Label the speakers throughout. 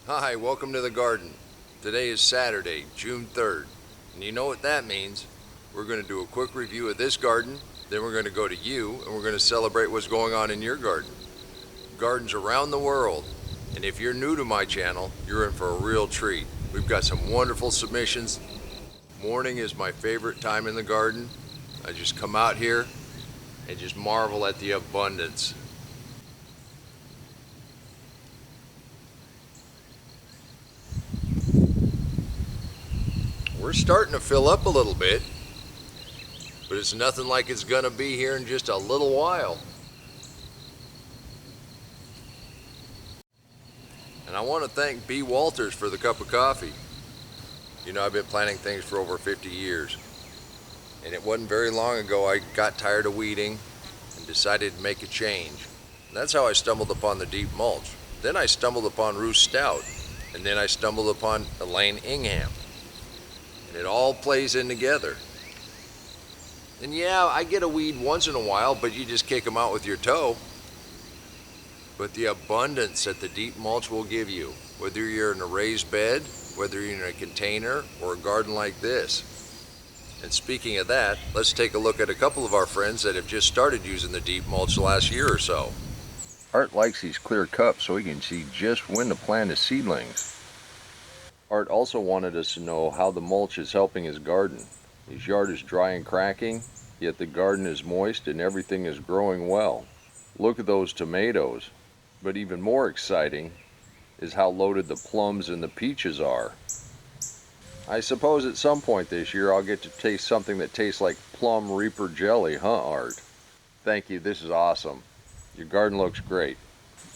Speaker 1: Hi, welcome to the garden. Today is Saturday, June 3rd, and you know what that means. We're going to do a quick review of this garden, then we're going to go to you, and we're going to celebrate what's going on in your garden. Gardens around the world, and if you're new to my channel, you're in for a real treat. We've got some wonderful submissions. Morning is my favorite time in the garden. I just come out here and just marvel at the abundance. We're starting to fill up a little bit, but it's nothing like it's gonna be here in just a little while. And I want to thank B. Walters for the cup of coffee. You know, I've been planting things for over 50 years, and it wasn't very long ago I got tired of weeding and decided to make a change. And that's how I stumbled upon the deep mulch. Then I stumbled upon Ruth Stout, and then I stumbled upon Elaine Ingham. And it all plays in together. And yeah, I get a weed once in a while, but you just kick them out with your toe. But the abundance that the deep mulch will give you, whether you're in a raised bed, whether you're in a container, or a garden like this. And speaking of that, let's take a look at a couple of our friends that have just started using the deep mulch the last year or so. Art likes these clear cups so he can see just when to plant his seedlings. Art also wanted us to know how the mulch is helping his garden. His yard is dry and cracking, yet the garden is moist and everything is growing well. Look at those tomatoes. But even more exciting is how loaded the plums and the peaches are. I suppose at some point this year I'll get to taste something that tastes like plum reaper jelly, huh, Art? Thank you, this is awesome. Your garden looks great.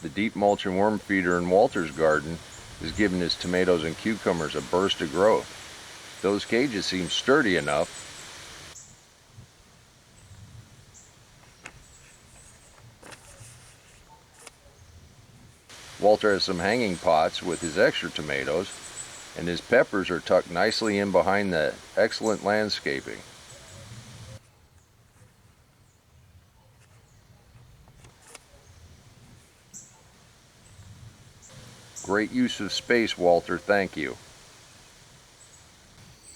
Speaker 1: The deep mulch and worm feeder in Walter's garden is giving his tomatoes and cucumbers a burst of growth. Those cages seem sturdy enough. Walter has some hanging pots with his extra tomatoes, and his peppers are tucked nicely in behind the excellent landscaping. Great use of space, Walter, thank you.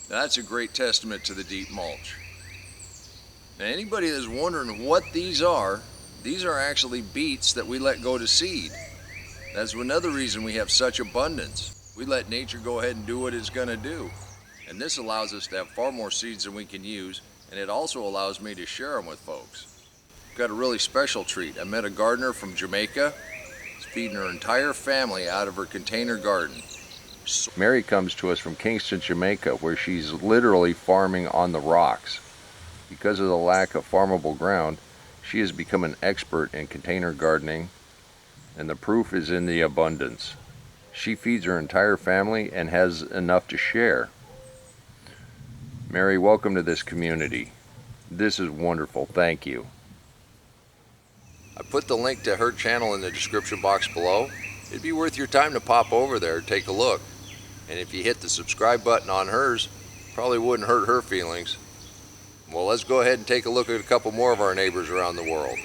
Speaker 1: That's a great testament to the deep mulch. Now, anybody that's wondering what these are actually beets that we let go to seed. That's another reason we have such abundance. We let nature go ahead and do what it's going to do. And this allows us to have far more seeds than we can use, and it also allows me to share them with folks. Got a really special treat. I met a gardener from Jamaica. She's feeding her entire family out of her container garden. Mary comes to us from Kingston, Jamaica, where she's literally farming on the rocks. Because of the lack of farmable ground, she has become an expert in container gardening, and the proof is in the abundance. She feeds her entire family and has enough to share. Mary, welcome to this community. This is wonderful, thank you. I put the link to her channel in the description box below. It'd be worth your time to pop over there and take a look. And if you hit the subscribe button on hers, probably wouldn't hurt her feelings. Well, let's go ahead and take a look at a couple more of our neighbors around the world.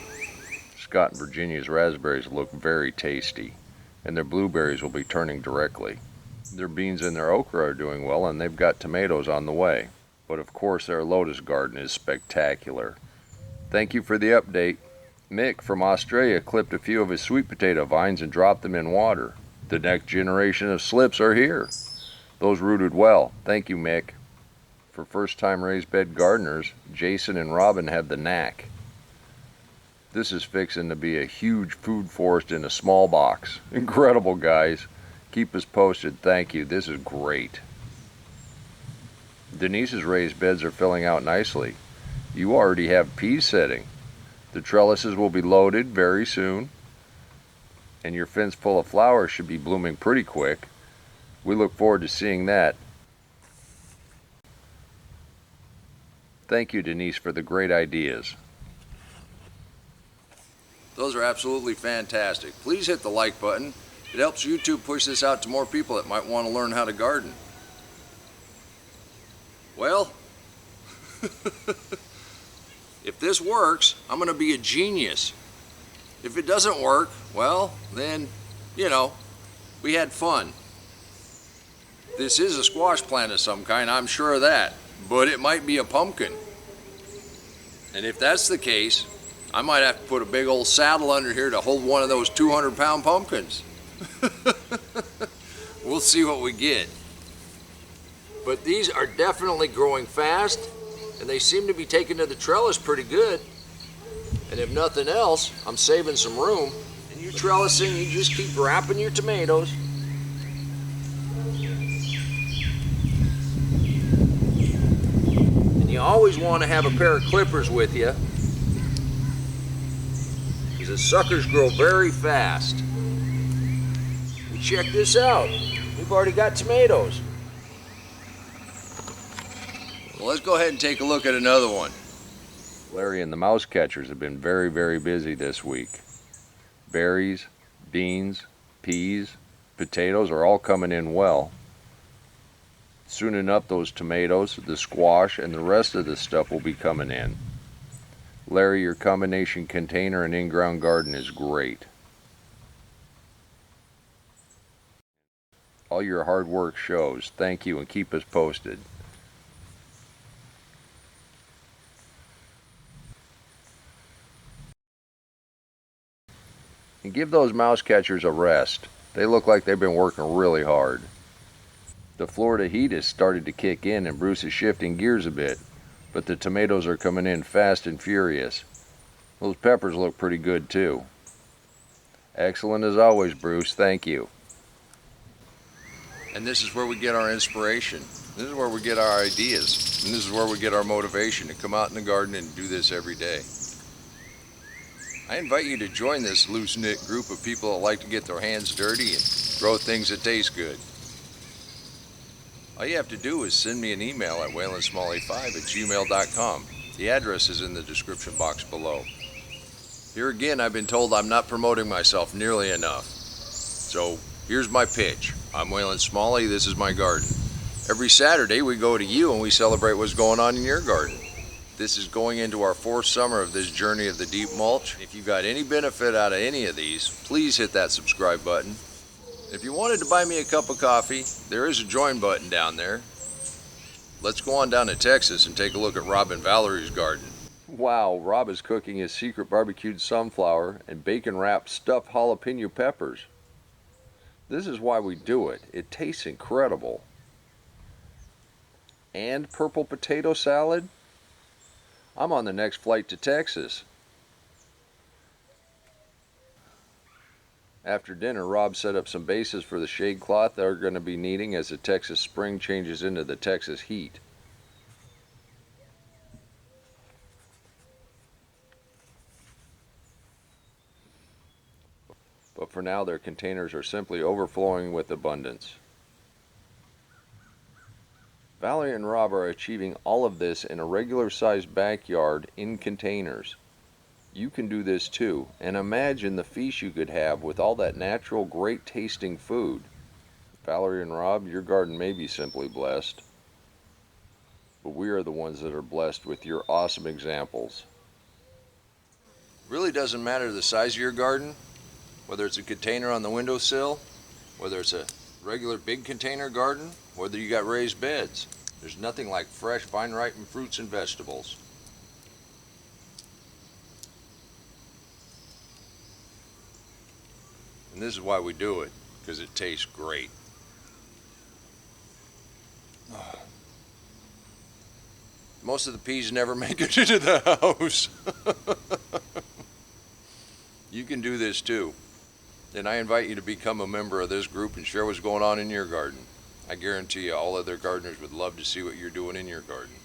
Speaker 1: Scott and Virginia's raspberries look very tasty, and their blueberries will be turning directly. Their beans and their okra are doing well, and they've got tomatoes on the way. But of course their lotus garden is spectacular. Thank you for the update. Mick from Australia clipped a few of his sweet potato vines and dropped them in water. The next generation of slips are here. Those rooted well. Thank you, Mick. For first-time raised bed gardeners, Jason and Robin have the knack. This is fixing to be a huge food forest in a small box. Incredible, guys. Keep us posted. Thank you. This is great. Denise's raised beds are filling out nicely. You already have peas setting. The trellises will be loaded very soon, and your fence full of flowers should be blooming pretty quick. We look forward to seeing that. Thank you, Denise, for the great ideas. Those are absolutely fantastic. Please hit the like button. It helps YouTube push this out to more people that might want to learn how to garden. Well, if this works, I'm going to be a genius. If it doesn't work, well, then, you know, we had fun. This is a squash plant of some kind, I'm sure of that, but it might be a pumpkin. And if that's the case, I might have to put a big old saddle under here to hold one of those 200-pound pumpkins. We'll see what we get. But these are definitely growing fast, and they seem to be taking to the trellis pretty good. And if nothing else, I'm saving some room. And you trellising, you just keep wrapping your tomatoes. And you always want to have a pair of clippers with you, because the suckers grow very fast. And check this out. We've already got tomatoes. Well, let's go ahead and take a look at another one. Larry and the mouse catchers have been very, very busy this week. Berries, beans, peas, potatoes are all coming in well. Soon enough, those tomatoes, the squash, and the rest of the stuff will be coming in. Larry, your combination container and in-ground garden is great. All your hard work shows. Thank you, and keep us posted. And give those mouse catchers a rest. They look like they've been working really hard. The Florida heat has started to kick in and Bruce is shifting gears a bit, but the tomatoes are coming in fast and furious. Those peppers look pretty good too. Excellent as always, Bruce. Thank you. And this is where we get our inspiration. This is where we get our ideas. And this is where we get our motivation to come out in the garden and do this every day. I invite you to join this loose-knit group of people that like to get their hands dirty and grow things that taste good. All you have to do is send me an email at waylandsmalley5@gmail.com. The address is in the description box below. Here again, I've been told I'm not promoting myself nearly enough. So here's my pitch. I'm Wayland Smalley, this is my garden. Every Saturday we go to you and we celebrate what's going on in your garden. This is going into our 4th summer of this journey of the deep mulch. If you got any benefit out of any of these, please hit that subscribe button. If you wanted to buy me a cup of coffee, there is a join button down there. Let's go on down to Texas and take a look at Rob and Valerie's garden. Wow, Rob is cooking his secret barbecued sunflower and bacon-wrapped stuffed jalapeno peppers. This is why we do it. It tastes incredible. And purple potato salad? I'm on the next flight to Texas. After dinner, Rob set up some bases for the shade cloth they're going to be needing as the Texas spring changes into the Texas heat. But for now, their containers are simply overflowing with abundance. Valerie and Rob are achieving all of this in a regular-sized backyard in containers. You can do this too, and imagine the feast you could have with all that natural, great-tasting food. Valerie and Rob, your garden may be simply blessed, but we are the ones that are blessed with your awesome examples. It really doesn't matter the size of your garden, whether it's a container on the windowsill, whether it's a regular big container garden, whether you got raised beds. There's nothing like fresh vine-ripened fruits and vegetables. And this is why we do it, because it tastes great. Most of the peas never make it into the house. You can do this too. And I invite you to become a member of this group and share what's going on in your garden. I guarantee you all other gardeners would love to see what you're doing in your garden.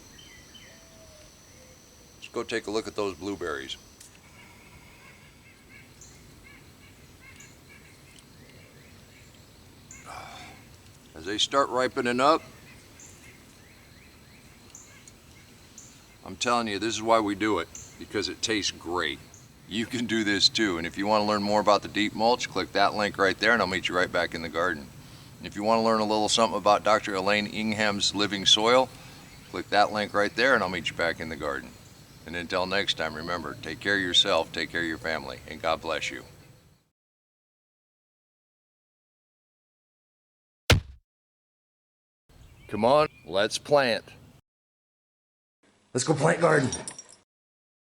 Speaker 1: Let's go take a look at those blueberries. As they start ripening up, I'm telling you, this is why we do it, because it tastes great. You can do this too, and if you want to learn more about the deep mulch, click that link right there and I'll meet you right back in the garden. And if you want to learn a little something about Dr. Elaine Ingham's Living Soil, click that link right there and I'll meet you back in the garden. And until next time, remember, take care of yourself, take care of your family, and God bless you. Come on, let's plant.
Speaker 2: Let's go plant garden.